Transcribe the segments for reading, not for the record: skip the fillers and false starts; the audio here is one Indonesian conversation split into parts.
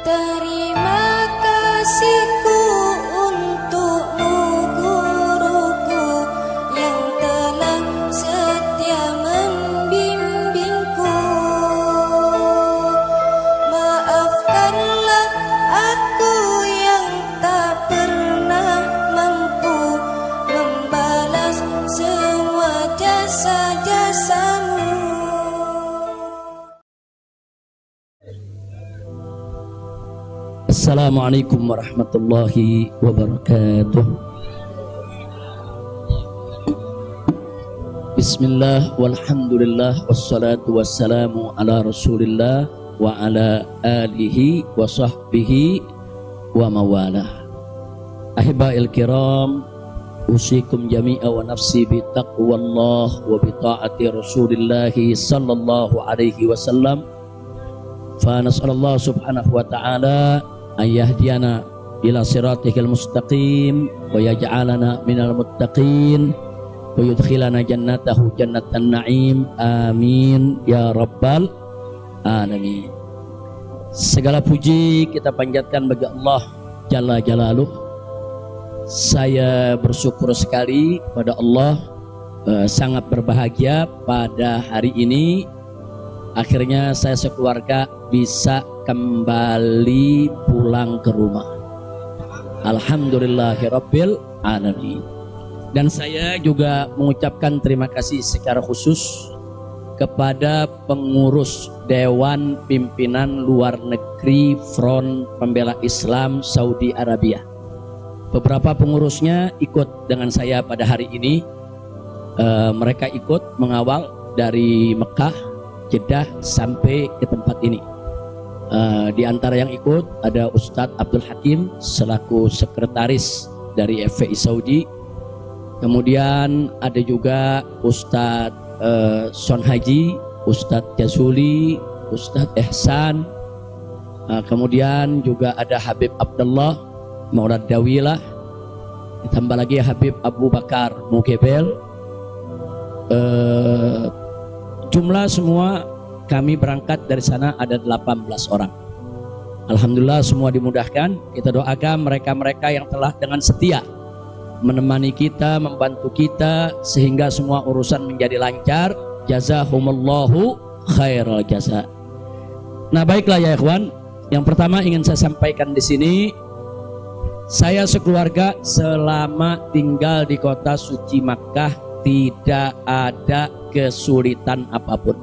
Terima kasihku untukmu guruku yang telah setia membimbingku. Maafkanlah aku yang tak pernah mampu membalas semua jasa-jasamu. Assalamualaikum warahmatullahi wabarakatuh. Bismillah walhamdulillah wassalatu wassalamu ala rasulillah wa ala alihi wa sahbihi wa mawalah. Ahibba'il kiram, usikum jami'a wa nafsi bi taqwallah wa bi ta'ati rasulillah sallallahu alaihi wasallam. Fa nas'alallah subhanahu wa ta'ala ayyahdiyana ila siratihil mustaqim wa yaj'alana minal muttaqin wa yudkhilana jannatahu jannatan na'im, amin ya rabbal alamin. Segala puji kita panjatkan bagi Allah Jalla Jalaluh. Saya bersyukur sekali kepada Allah, sangat berbahagia pada hari ini akhirnya saya sekeluarga bisa kembali pulang ke rumah. Alhamdulillahirabbil alamin. Dan saya juga mengucapkan terima kasih secara khusus kepada pengurus Dewan Pimpinan Luar Negeri Front Pembela Islam Saudi Arabia. Beberapa pengurusnya ikut dengan saya pada hari ini. Mereka ikut mengawal dari Mekah, Jeddah sampai ke tempat ini. Di antara yang ikut ada Ustadz Abdul Hakim selaku sekretaris dari FPI Saudi. Kemudian ada juga Ustadz Son Haji, Ustadz Jazuli, Ustadz Ehsan. Kemudian juga ada Habib Abdullah Maulad Dawilah. Ditambah lagi Habib Abu Bakar Mugebel. Jumlah semua kami berangkat dari sana ada 18 orang. Alhamdulillah semua dimudahkan. Kita doakan mereka-mereka yang telah dengan setia menemani kita, membantu kita sehingga semua urusan menjadi lancar. Jazahumullahu khairal jaza. Nah, baiklah ya ikhwan, yang pertama ingin saya sampaikan di sini, saya sekeluarga selama tinggal di kota suci Makkah tidak ada kesulitan apapun.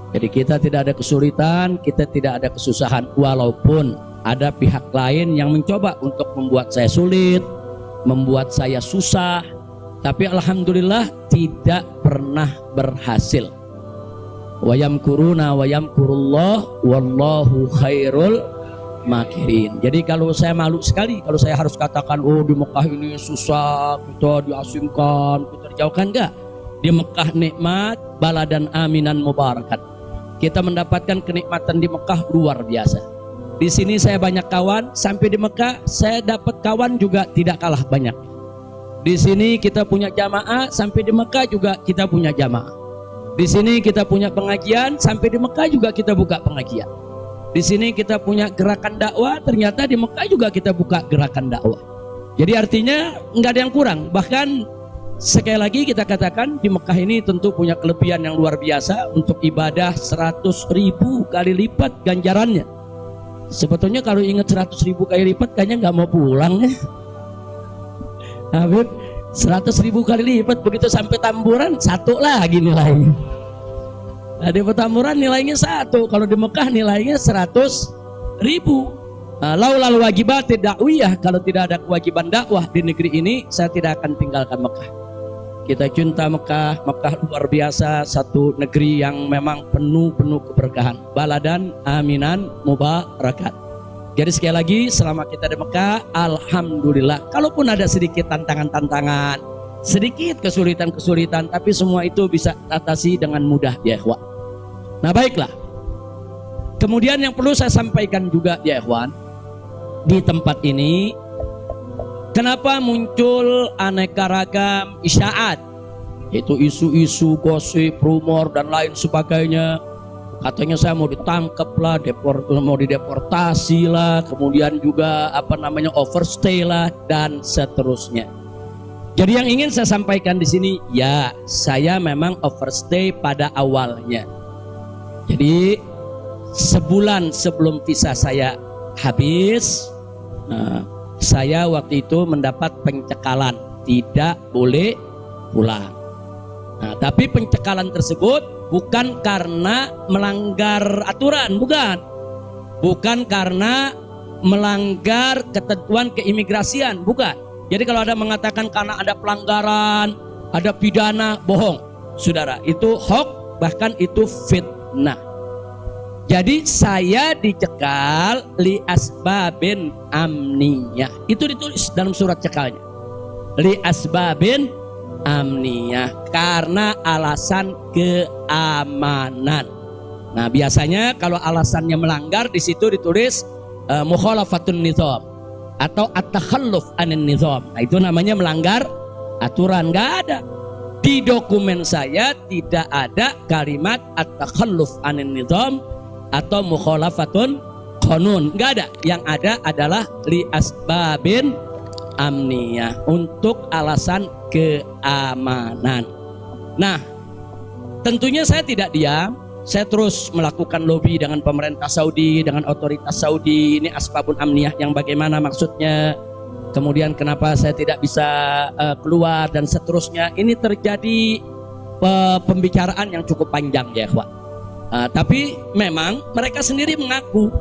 Jadi kita tidak ada kesulitan, kita tidak ada kesusahan, walaupun ada pihak lain yang mencoba untuk membuat saya sulit, membuat saya susah, tapi alhamdulillah tidak pernah berhasil. Wa yamkuruna wa yamkurullah wallahu khairul makirin. Jadi kalau saya malu sekali kalau saya harus katakan, oh di Mekah ini susah, kita diasingkan, kita dijauhkan. Enggak. Di Mekah nikmat, baladan aminan mubarakat. Kita mendapatkan kenikmatan di Mekah luar biasa. Di sini saya banyak kawan, sampai di Mekah saya dapat kawan juga tidak kalah banyak. Di sini kita punya jamaah, sampai di Mekah juga kita punya jamaah. Di sini kita punya pengajian, sampai di Mekah juga kita buka pengajian. Di sini kita punya gerakan dakwah, ternyata di Mekah juga kita buka gerakan dakwah. Jadi artinya nggak ada yang kurang. Bahkan sekali lagi kita katakan di Mekah ini tentu punya kelebihan yang luar biasa. Untuk ibadah 100.000 kali lipat ganjarannya. Sebetulnya kalau ingat 100.000 kali lipat kayaknya nggak mau pulang ya. Habib, 100.000 kali lipat, begitu sampai Tamburan satu lagi nilainya. Nah, di Petamburan nilainya 1, kalau di Mekah nilainya 100.000. Laulal wajibat dakwiyah, kalau tidak ada kewajiban dakwah di negeri ini, saya tidak akan tinggalkan Mekah. Kita cinta Mekah. Mekah luar biasa, satu negeri yang memang penuh keberkahan. Baladan aminan mubarakat. Jadi sekali lagi, selama kita di Mekah, alhamdulillah. Kalaupun ada sedikit tantangan-tantangan, sedikit kesulitan-kesulitan, tapi semua itu bisa atasi dengan mudah ya ikhwan. Nah baiklah. Kemudian yang perlu saya sampaikan juga ya ikhwan, di tempat ini kenapa muncul aneka ragam isyaat, yaitu isu-isu, gosip, rumor dan lain sebagainya. Katanya saya mau ditangkap lah, mau dideportasi lah, kemudian juga overstay lah, dan seterusnya. Jadi yang ingin saya sampaikan di sini, ya saya memang overstay pada awalnya. Jadi sebulan sebelum visa saya habis, saya waktu itu mendapat pencekalan, tidak boleh pulang. Nah, tapi pencekalan tersebut bukan karena melanggar aturan, bukan karena melanggar ketentuan keimigrasian, bukan. Jadi kalau ada mengatakan karena ada pelanggaran, ada pidana, bohong, saudara. Itu hoax, bahkan itu fitnah. Jadi saya dicekal li asbabin amniyah. Itu ditulis dalam surat cekalnya. Li asbabin amniyah, karena alasan keamanan. Nah, biasanya kalau alasannya melanggar, di situ ditulis mukhalafatun nizam atau at-takhalluf anin nizam. Nah, itu namanya melanggar aturan. Nggak ada di dokumen saya, tidak ada kalimat at-takhalluf anin nizam atau mukhalafatun qanun. Nggak ada. Yang ada adalah li asbabin amniyah, untuk alasan keamanan. Nah, tentunya saya tidak diam. Saya terus melakukan lobby dengan pemerintah Saudi, dengan otoritas Saudi. Ini asbabun amniyah yang bagaimana maksudnya, kemudian kenapa saya tidak bisa keluar, dan seterusnya. Ini terjadi pembicaraan yang cukup panjang ya, ikhwan. Tapi memang mereka sendiri mengaku.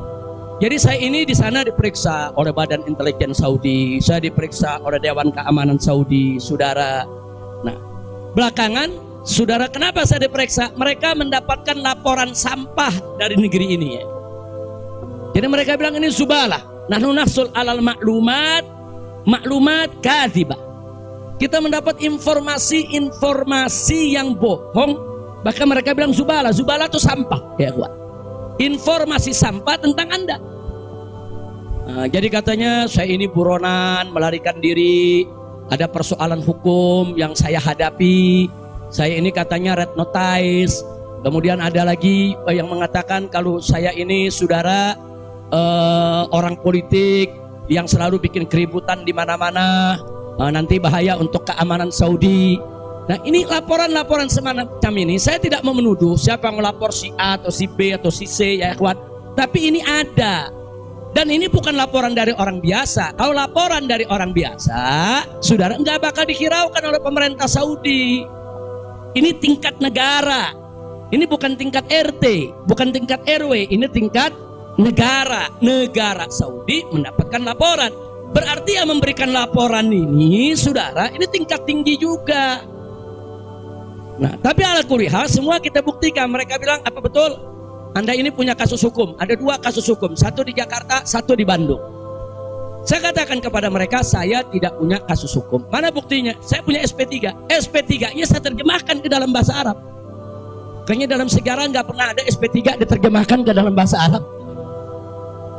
Jadi saya ini di sana diperiksa oleh Badan Intelijen Saudi, saya diperiksa oleh Dewan Keamanan Saudi, saudara. Nah, belakangan, saudara, kenapa saya diperiksa? Mereka mendapatkan laporan sampah dari negeri ini ya. Jadi mereka bilang ini zubalah. Nahnu nahsul alal maklumat kadzibah. Kita mendapat informasi yang bohong. Bahkan mereka bilang zubalah. Zubalah itu sampah ya, kuat. Informasi sampah tentang Anda. Nah, jadi katanya saya ini buronan, melarikan diri, ada persoalan hukum yang saya hadapi. Saya ini katanya red notice. Kemudian ada lagi yang mengatakan kalau saya ini saudara orang politik yang selalu bikin keributan di mana-mana, nanti bahaya untuk keamanan Saudi. Nah, ini laporan-laporan semacam ini. Saya tidak mau menuduh siapa yang melapor, si A atau si B atau si C ya ikhwan. Tapi ini ada. Dan ini bukan laporan dari orang biasa. Kalau laporan dari orang biasa, saudara, nggak bakal dihiraukan oleh pemerintah Saudi. Ini tingkat negara. Ini bukan tingkat RT, bukan tingkat RW. Ini tingkat negara. Negara Saudi mendapatkan laporan. Berarti yang memberikan laporan ini, saudara, ini tingkat tinggi juga. Nah, tapi ala kulihal semua kita buktikan. Mereka bilang, apa betul Anda ini punya kasus hukum? Ada 2 kasus hukum, satu di Jakarta, satu di Bandung. Saya katakan kepada mereka, saya tidak punya kasus hukum. Mana buktinya? Saya punya SP3. SP3-nya saya terjemahkan ke dalam bahasa Arab. Kayaknya dalam sejarah nggak pernah ada SP3 diterjemahkan ke dalam bahasa Arab.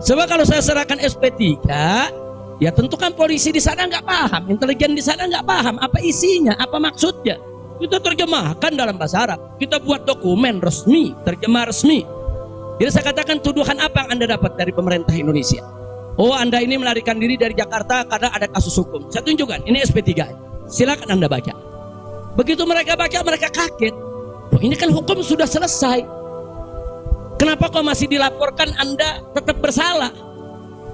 Sebab kalau saya serahkan SP3, ya tentu kan polisi di sana nggak paham, intelijen di sana nggak paham apa isinya, apa maksudnya. Kita terjemahkan dalam bahasa Arab. Kita buat dokumen resmi, terjemah resmi. Jadi saya katakan, tuduhan apa yang Anda dapat dari pemerintah Indonesia? Oh, Anda ini melarikan diri dari Jakarta karena ada kasus hukum. Saya tunjukkan, ini SP3. Silakan Anda baca. Begitu mereka baca, mereka kaget. Oh, ini kan hukum sudah selesai. Kenapa kok masih dilaporkan Anda tetap bersalah?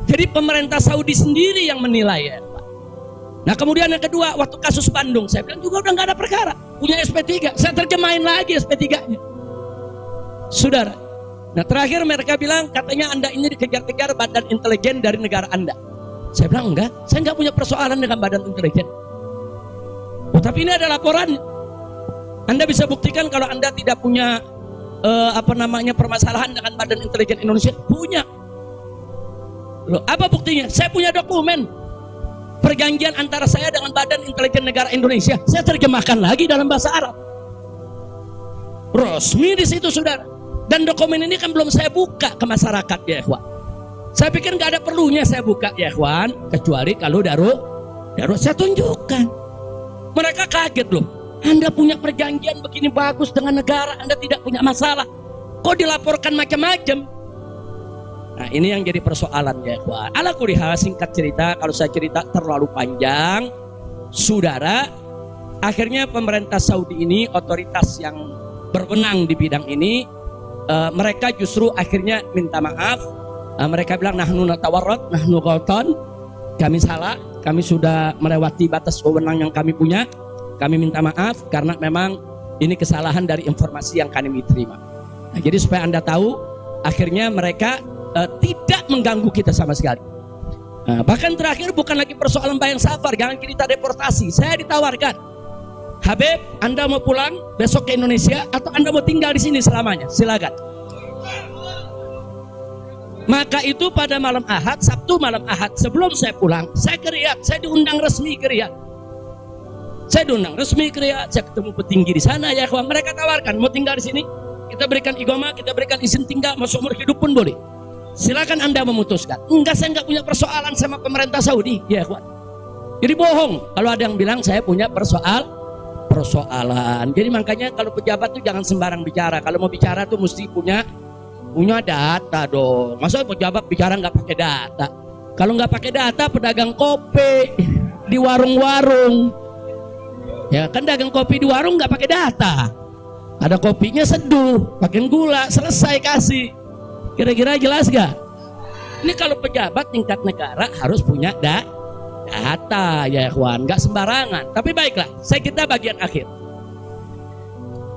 Jadi pemerintah Saudi sendiri yang menilai ya. Nah, kemudian yang kedua, waktu kasus Bandung, saya bilang juga udah nggak ada perkara, punya SP3, saya terjemahin lagi SP3-nya, saudara. Nah, terakhir mereka bilang katanya Anda ini dikejar-kejar badan intelijen dari negara Anda. Saya bilang enggak, saya nggak punya persoalan dengan badan intelijen. Oh, tapi ini ada laporan. Anda bisa buktikan kalau Anda tidak punya permasalahan dengan badan intelijen Indonesia? Punya. Loh, apa buktinya? Saya punya dokumen perjanjian antara saya dengan Badan Intelijen Negara Indonesia. Saya terjemahkan lagi dalam bahasa Arab. Resmi di situ, saudara. Dan dokumen ini kan belum saya buka ke masyarakat ya, ikhwan. Saya pikir nggak ada perlunya saya buka ya, ikhwan, kecuali kalau darurat saya tunjukkan. Mereka kaget loh. Anda punya perjanjian begini bagus dengan negara, Anda tidak punya masalah. kok dilaporkan macam-macam. Nah ini yang jadi persoalan ya ikhwan. Ala kulli hal, singkat cerita, kalau saya cerita terlalu panjang, saudara, akhirnya pemerintah Saudi ini, otoritas yang berwenang di bidang ini, mereka justru akhirnya minta maaf. Mereka bilang nahnu natawarrad, nahnu ghaltan, kami salah, kami sudah melewati batas wewenang yang kami punya, kami minta maaf karena memang ini kesalahan dari informasi yang kami terima. Nah, jadi supaya Anda tahu, akhirnya mereka tidak mengganggu kita sama sekali. Nah, bahkan terakhir bukan lagi persoalan bayang safar, jangan kita deportasi. Saya ditawarkan, Habib, Anda mau pulang besok ke Indonesia atau Anda mau tinggal di sini selamanya? Silakan. Maka itu pada malam Ahad, Sabtu malam Ahad, sebelum saya pulang, saya ke Riyadh, saya diundang resmi ke Riyadh. Saya diundang resmi ke Riyadh, saya ketemu petinggi di sana ya kawan. Mereka tawarkan, mau tinggal di sini, kita berikan iqamah, kita berikan izin tinggal, mau seumur hidup pun boleh. Silakan Anda memutuskan. Enggak, saya enggak punya persoalan sama pemerintah Saudi, ya kawan. Jadi bohong kalau ada yang bilang saya punya persoalan. Jadi makanya kalau pejabat tuh jangan sembarang bicara. Kalau mau bicara tuh mesti punya data dong. Masa pejabat bicara nggak pakai data? Kalau nggak pakai data, pedagang kopi di warung-warung, ya kan dagang kopi di warung nggak pakai data. Ada kopinya seduh, pakai gula, selesai kasih. Kira-kira jelas gak? Ini kalau pejabat tingkat negara harus punya data ya kawan, nggak sembarangan. Tapi baiklah, kita bagian akhir.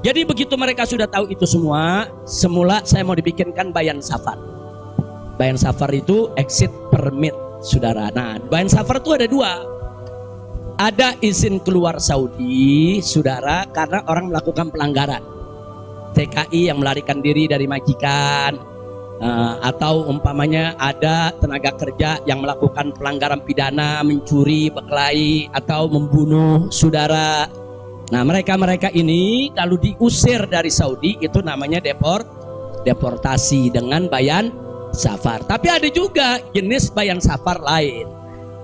Jadi begitu mereka sudah tahu itu semua, semula saya mau dibikinkan bayan safar. Bayan safar itu exit permit, saudara. Nah, bayan safar itu ada dua. Ada izin keluar Saudi, saudara, karena orang melakukan pelanggaran. TKI yang melarikan diri dari majikan, atau umpamanya ada tenaga kerja yang melakukan pelanggaran pidana, mencuri, berkelahi, atau membunuh saudara. Nah mereka ini kalau diusir dari Saudi itu namanya deportasi dengan bayan safar. Tapi ada juga jenis bayan safar lain.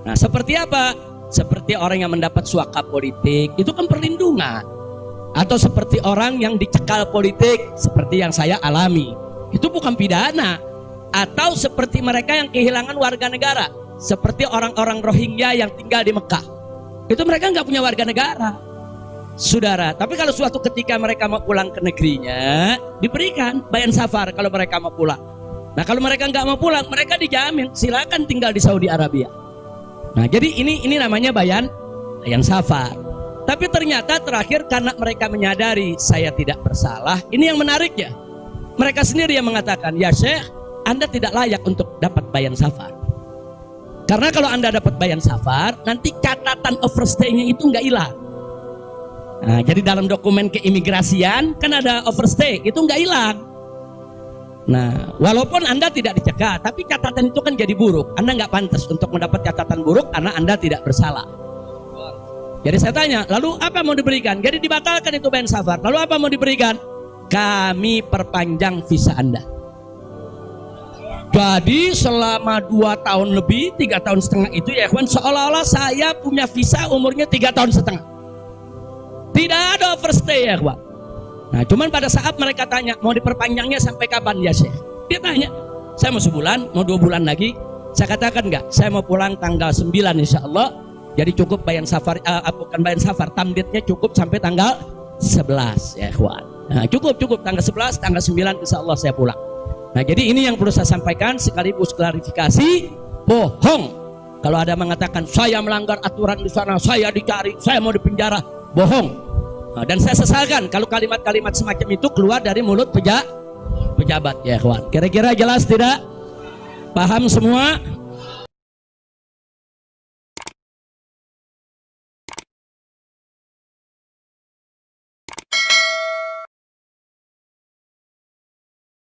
Nah seperti apa? Seperti orang yang mendapat suaka politik, itu kan perlindungan. Atau seperti orang yang dicekal politik, seperti yang saya alami, itu bukan pidana. Atau seperti mereka yang kehilangan warga negara, seperti orang-orang Rohingya yang tinggal di Mekah, itu mereka nggak punya warga negara, saudara. Tapi kalau suatu ketika mereka mau pulang ke negerinya, diberikan bayan safar kalau mereka mau pulang. Nah kalau mereka nggak mau pulang, mereka dijamin silakan tinggal di Saudi Arabia. Nah jadi ini namanya bayan safar. Tapi ternyata terakhir karena mereka menyadari saya tidak bersalah, ini yang menariknya. Mereka sendiri yang mengatakan, ya Syekh, Anda tidak layak untuk dapat bayan safar. Karena kalau Anda dapat bayan safar, nanti catatan overstay-nya itu nggak hilang. Nah, jadi dalam dokumen keimigrasian kan ada overstay, itu nggak hilang. Nah, walaupun Anda tidak dicegah, tapi catatan itu kan jadi buruk. Anda nggak pantas untuk mendapat catatan buruk karena Anda tidak bersalah. Jadi saya tanya, lalu apa mau diberikan? Jadi dibatalkan itu bayan safar. Lalu apa mau diberikan? Kami perpanjang visa Anda. Jadi selama 2 tahun lebih, 3 tahun setengah itu ya kawan, seolah-olah saya punya visa umurnya 3 tahun setengah. Tidak ada overstay ya kawan. Nah cuman pada saat mereka tanya, mau diperpanjangnya sampai kapan ya Syekh? Dia tanya, saya mau sebulan, mau 2 bulan lagi. Saya katakan enggak, saya mau pulang tanggal 9 insya Allah. Jadi cukup bayan safar, bukan bayan safar, tamdidnya cukup sampai tanggal 11 ya kawan. Nah cukup tanggal 11, tanggal 9 insya Allah saya pulang. Nah jadi ini yang perlu saya sampaikan sekaligus klarifikasi, bohong. Kalau ada mengatakan saya melanggar aturan di sana, saya dicari, saya mau dipenjara, bohong. Nah, dan saya sesalkan kalau kalimat-kalimat semacam itu keluar dari mulut pejabat ya kawan. Kira-kira jelas tidak? Paham semua?